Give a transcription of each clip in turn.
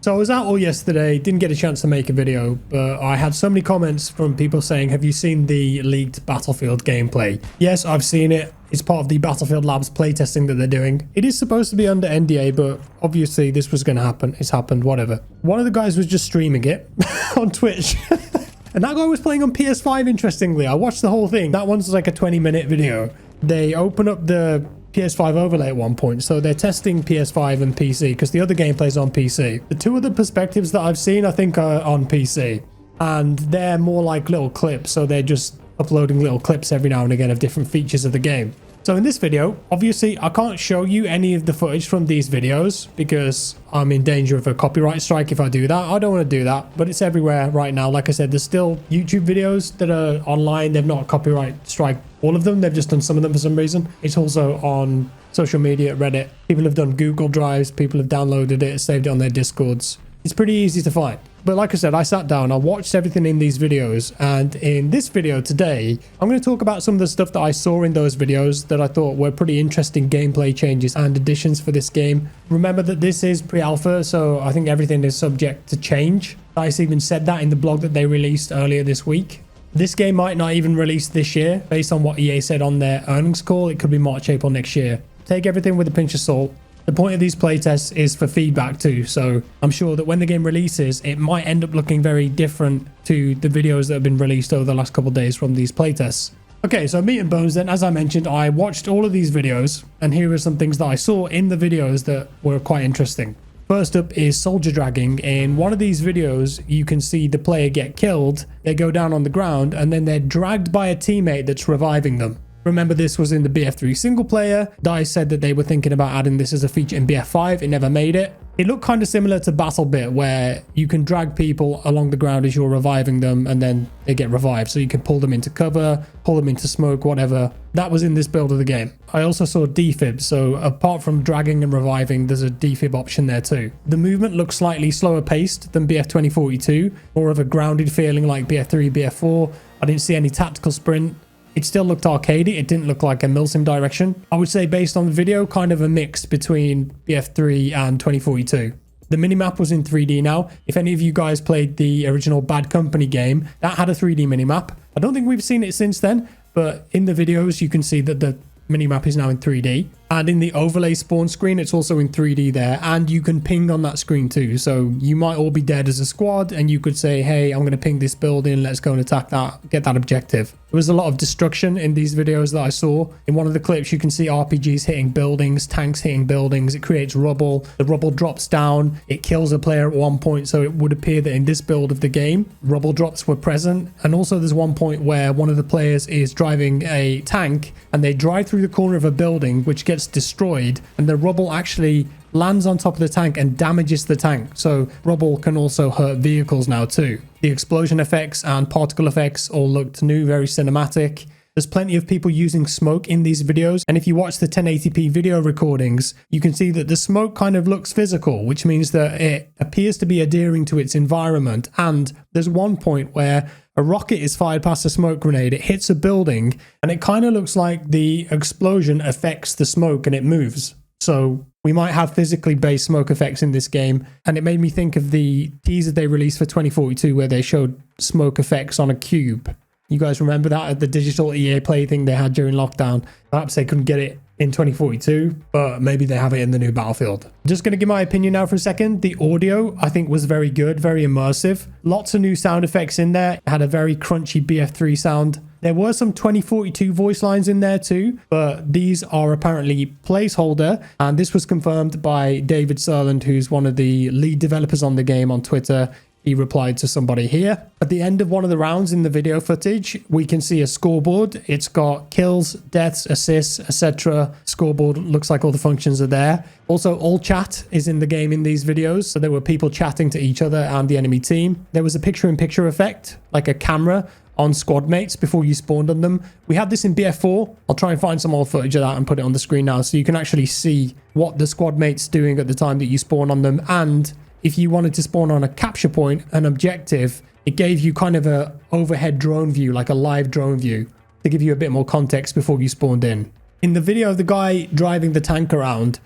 So I was out all yesterday, didn't get a chance to make a video, but I had so many comments from people saying, have you seen the leaked Battlefield gameplay? Yes, I've seen it. It's part of the Battlefield Labs playtesting that they're doing. It is supposed to be under NDA, but obviously this was going to happen. It's happened, whatever. One of the guys was just streaming it on Twitch. And that guy was playing on PS5, interestingly. I watched the whole thing. That one's like a 20-minute video. They open up the PS5 overlay at one point, so they're testing PS5 and PC because the other gameplay's on PC. The two other perspectives that I've seen I think are on PC, and they're more like little clips, so they're just uploading little clips every now and again of different features of the game. So in this video, obviously I can't show you any of the footage from these videos because I'm in danger of a copyright strike if I do that. I don't want to do that, but it's everywhere right now. Like I said, there's still YouTube videos that are online. They've not copyright strike all of them. They've just done some of them for some reason. It's also on social media, Reddit. People have done Google Drives. People have downloaded it, saved it on their Discords. It's pretty easy to find. But like I said, I sat down, I watched everything in these videos, and in this video today, I'm going to talk about some of the stuff that I saw in those videos that I thought were pretty interesting gameplay changes and additions for this game. Remember that this is pre-alpha, so I think everything is subject to change. DICE even said that in the blog that they released earlier this week. This game might not even release this year, based on what EA said on their earnings call. It could be March, April next year. Take everything with a pinch of salt. The point of these playtests is for feedback too, so I'm sure that when the game releases, it might end up looking very different to the videos that have been released over the last couple of days from these playtests. Okay, so meat and bones then, as I mentioned, I watched all of these videos, and here are some things that I saw in the videos that were quite interesting. First up is soldier dragging. In one of these videos, you can see the player get killed, they go down on the ground, and then they're dragged by a teammate that's reviving them. Remember, this was in the BF3 single player. DICE said that they were thinking about adding this as a feature in BF5. It never made it. It looked kind of similar to BattleBit, where you can drag people along the ground as you're reviving them and then they get revived. So you can pull them into cover, pull them into smoke, whatever. That was in this build of the game. I also saw defib. So apart from dragging and reviving, there's a defib option there too. The movement looks slightly slower paced than BF 2042, more of a grounded feeling like BF3, BF4. I didn't see any tactical sprint. It still looked arcadey. It didn't look like a milsim direction. I would say based on the video, kind of a mix between BF3 and 2042. The minimap was in 3D now. If any of you guys played the original Bad Company game, that had a 3D minimap. I don't think we've seen it since then, but in the videos, you can see that the minimap is now in 3D. And in the overlay spawn screen, it's also in 3D there, and you can ping on that screen too. So you might all be dead as a squad, and you could say, hey, I'm going to ping this building, let's go and attack that, get that objective. There was a lot of destruction in these videos that I saw. In one of the clips, you can see RPGs hitting buildings, tanks hitting buildings. It creates rubble. The rubble drops down. It kills a player at one point, so it would appear that in this build of the game, rubble drops were present. And also there's one point where one of the players is driving a tank, and they drive through the corner of a building, which gets destroyed, and the rubble actually lands on top of the tank and damages the tank. So rubble can also hurt vehicles now too. The explosion effects and particle effects all looked new, very cinematic. There's plenty of people using smoke in these videos, and if you watch the 1080p video recordings, you can see that the smoke kind of looks physical, which means that it appears to be adhering to its environment. And there's one point where a rocket is fired past a smoke grenade, it hits a building, and it kind of looks like the explosion affects the smoke and it moves. So we might have physically based smoke effects in this game, and it made me think of the teaser they released for 2042 where they showed smoke effects on a cube. You guys remember that at the digital EA Play thing they had during lockdown? Perhaps they couldn't get it in 2042, but maybe they have it in the new Battlefield. Just going to give my opinion now for a second. The audio, I think, was very good, very immersive. Lots of new sound effects in there. It had a very crunchy BF3 sound. There were some 2042 voice lines in there too, but these are apparently placeholder, and this was confirmed by David Serland, who's one of the lead developers on the game, on Twitter. He replied to somebody here. At the end of one of the rounds in the video footage, we can see a scoreboard. It's got kills, deaths, assists, etc. Scoreboard looks like all the functions are there. Also, all chat is in the game in these videos. So there were people chatting to each other and the enemy team. There was a picture-in-picture effect, like a camera on squad mates before you spawned on them. We had this in BF4. I'll try and find some more footage of that and put it on the screen now so you can actually see what the squad mate's doing at the time that you spawn on them. And if you wanted to spawn on a capture point, an objective, it gave you kind of a overhead drone view, like a live drone view, to give you a bit more context before you spawned in. In the video of the guy driving the tank around,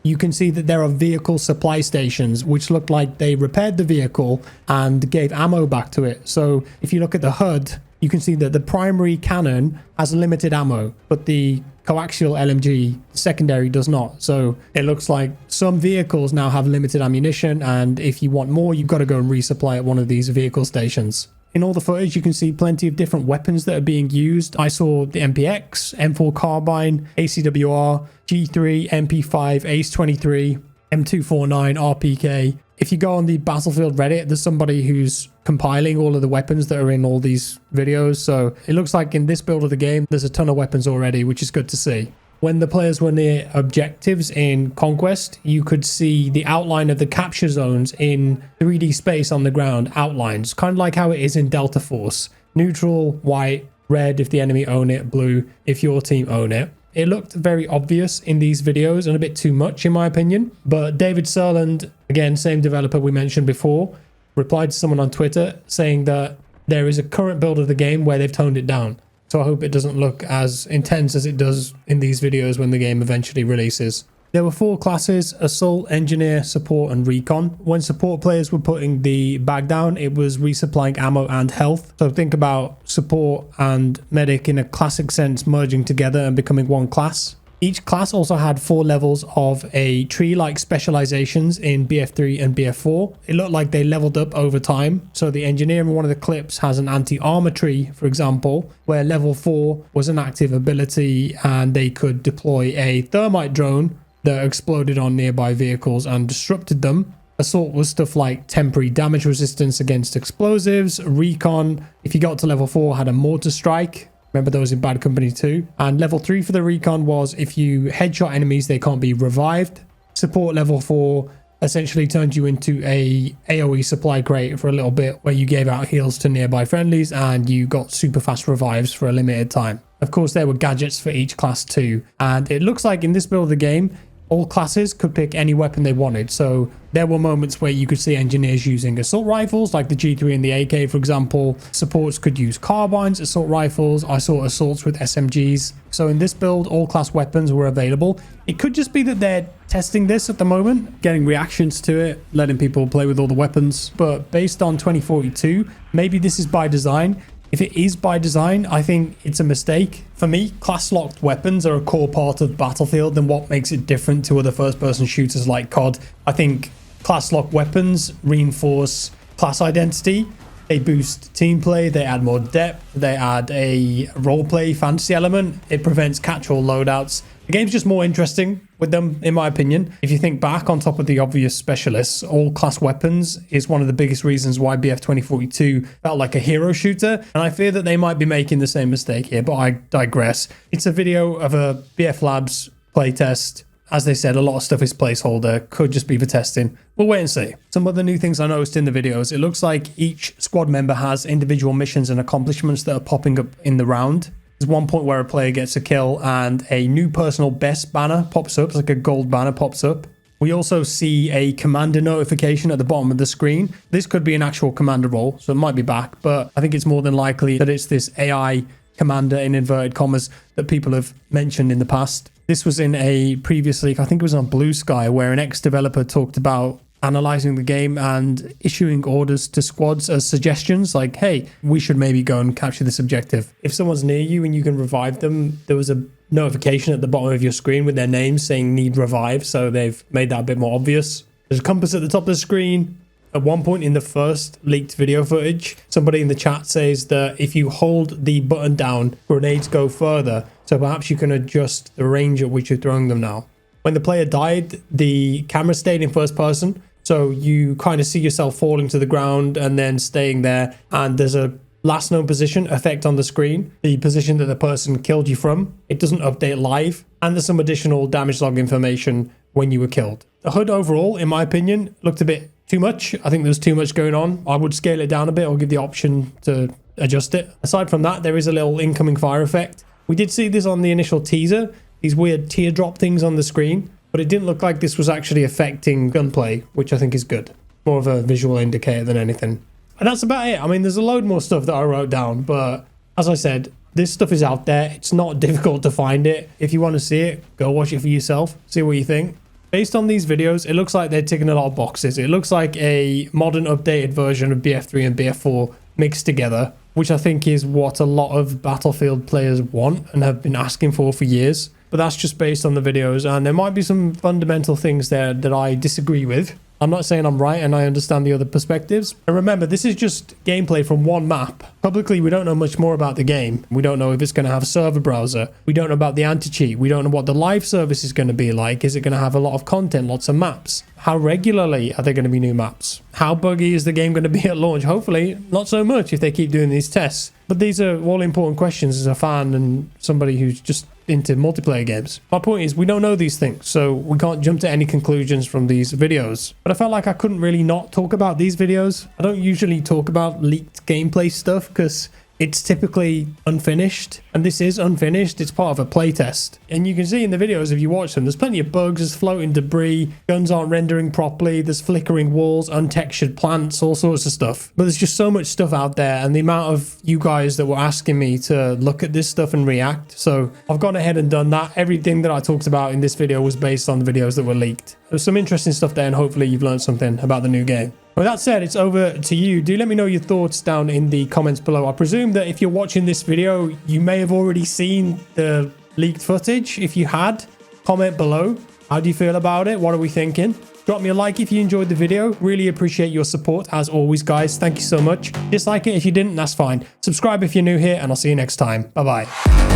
you can see that there are vehicle supply stations which look like they repaired the vehicle and gave ammo back to it. So if you look at the HUD, you can see that the primary cannon has limited ammo, but the coaxial LMG secondary does not. So it looks like some vehicles now have limited ammunition, and if you want more, you've got to go and resupply at one of these vehicle stations. In all the footage, you can see plenty of different weapons that are being used. I saw the MPX, M4 Carbine, ACWR, G3, MP5, ACE-23, M249, RPK. If you go on the Battlefield Reddit, there's somebody who's compiling all of the weapons that are in all these videos. So it looks like in this build of the game, there's a ton of weapons already, which is good to see. When the players were near objectives in Conquest, you could see the outline of the capture zones in 3D space on the ground outlines, kind of like how it is in Delta Force. Neutral, white, red if the enemy own it, blue if your team own it. It looked very obvious in these videos and a bit too much in my opinion. But David Serland, again, same developer we mentioned before, replied to someone on Twitter saying that there is a current build of the game where they've toned it down. So I hope it doesn't look as intense as it does in these videos when the game eventually releases. There were 4 classes: Assault, Engineer, Support and Recon. When support players were putting the bag down, it was resupplying ammo and health. So think about support and medic in a classic sense merging together and becoming one class. Each class also had 4 levels of a tree-like specializations in BF3 and BF4. It looked like they leveled up over time. So the engineer in one of the clips has an anti-armor tree, for example, where level 4 was an active ability and they could deploy a thermite drone that exploded on nearby vehicles and disrupted them. Assault was stuff like temporary damage resistance against explosives. Recon, if you got to level 4, had a mortar strike. Remember those in Bad Company 2. And level 3 for the Recon was if you headshot enemies, they can't be revived. Support level 4 essentially turned you into a AoE supply crate for a little bit, where you gave out heals to nearby friendlies and you got super fast revives for a limited time. Of course, there were gadgets for each class too. And it looks like in this build of the game, all classes could pick any weapon they wanted. So there were moments where you could see engineers using assault rifles like the G3 and the AK, for example. Supports could use carbines, assault rifles. I saw assaults with SMGs. So in this build, all class weapons were available. It could just be that they're testing this at the moment, getting reactions to it, letting people play with all the weapons. But based on 2042, maybe this is by design. If it is by design, I think it's a mistake. For me, class-locked weapons are a core part of Battlefield and what makes it different to other first-person shooters like COD. I think class-locked weapons reinforce class identity. They boost team play, they add more depth, they add a roleplay fantasy element. It prevents catch-all loadouts. The game's just more interesting with them, in my opinion. If you think back, on top of the obvious specialists, all class weapons is one of the biggest reasons why BF 2042 felt like a hero shooter. And I fear that they might be making the same mistake here, but I digress. It's a video of a BF Labs playtest. As they said, a lot of stuff is placeholder, could just be for testing. We'll wait and see. Some other new things I noticed in the videos. It looks like each squad member has individual missions and accomplishments that are popping up in the round. There's one point where a player gets a kill and a new personal best banner pops up. It's like a gold banner pops up. We also see a commander notification at the bottom of the screen. This could be an actual commander role, so it might be back, but I think it's more than likely that it's this AI commander in inverted commas that people have mentioned in the past. This was in a previous leak, I think it was on Blue Sky, where an ex-developer talked about analyzing the game and issuing orders to squads as suggestions, like, hey, we should maybe go and capture this objective. If someone's near you and you can revive them, there was a notification at the bottom of your screen with their name saying need revive, so they've made that a bit more obvious. There's a compass at the top of the screen. At one point in the first leaked video footage, somebody in the chat says that if you hold the button down, grenades go further, so perhaps you can adjust the range at which you're throwing them now. When the player died, the camera stayed in first person, so you kind of see yourself falling to the ground and then staying there, and there's a last known position effect on the screen, the position that the person killed you from. It doesn't update live, and there's some additional damage log information when you were killed. The HUD overall, in my opinion, looked a bit too much. I think there's too much going on. I would scale it down a bit or give the option to adjust it. Aside from that, there is a little incoming fire effect. We did see this on the initial teaser, these weird teardrop things on the screen, but it didn't look like this was actually affecting gunplay, which I think is good. More of a visual indicator than anything. And that's about it. I mean, there's a load more stuff that I wrote down, but as I said, this stuff is out there. It's not difficult to find it. If you want to see it, go watch it for yourself, see what you think. Based on these videos, it looks like they're ticking a lot of boxes. It looks like a modern updated version of BF3 and BF4 mixed together, which I think is what a lot of Battlefield players want and have been asking for years. But that's just based on the videos, and there might be some fundamental things there that I disagree with. I'm not saying I'm right and I understand the other perspectives. And remember, this is just gameplay from one map. Publicly, we don't know much more about the game. We don't know if it's going to have a server browser. We don't know about the anti-cheat. We don't know what the live service is going to be like. Is it going to have a lot of content, lots of maps? How regularly are there going to be new maps? How buggy is the game going to be at launch? Hopefully, not so much if they keep doing these tests. But these are all important questions as a fan and somebody who's just into multiplayer games. My point is, we don't know these things, so we can't jump to any conclusions from these videos. But I felt like I couldn't really not talk about these videos. I don't usually talk about leaked gameplay stuff because it's typically unfinished, and this is unfinished. It's part of a playtest, and you can see in the videos, if you watch them, there's plenty of bugs, there's floating debris, guns aren't rendering properly, there's flickering walls, untextured plants, all sorts of stuff. But there's just so much stuff out there, and the amount of you guys that were asking me to look at this stuff and react, so I've gone ahead and done that. Everything that I talked about in this video was based on the videos that were leaked. There's some interesting stuff there, and hopefully you've learned something about the new game. With that said, it's over to you. Do let me know your thoughts down in the comments below. I presume that if you're watching this video, you may have already seen the leaked footage. If you had, comment below. How do you feel about it? What are we thinking? Drop me a like if you enjoyed the video. Really appreciate your support as always, guys. Thank you so much. Dislike it if you didn't, that's fine. Subscribe if you're new here, and I'll see you next time. Bye-bye.